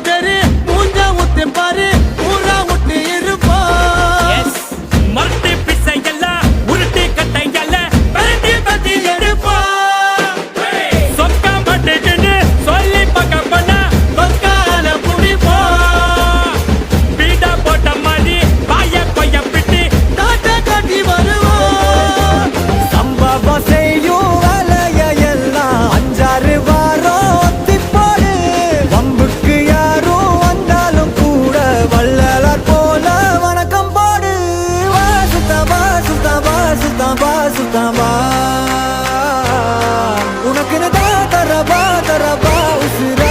பேரு மூஞ்சா ஊத்து பாரு ஊரா விட்டு இருப்பா மறுத்து பிசையல்ல உருட்டு கட்டையல்ல பரட்டி பத்தி எடுப்பா சொக்கா மாட்டுக்குன்னு சொல்லி பக்க பண்ண பக்கால புடிப்பா பீடா போட்ட மாதிரி பாய கொய்ய பிட்டு தாட்ட காட்டி வருவோம் சம்பவம் செய்யும் வேலைய எல்லாம் 5-6 வாரம் ஒத்திப்பாடு வம்புக்கு யாரும் வந்தாலும் கூட வள்ளலார் போல வணக்கம் பாடு வா சுத்தம் வா சுத்தம் வா சுத்தம் வா சுத்தம் வா உனக்குன்னு தான் தரவா தரவா உசுர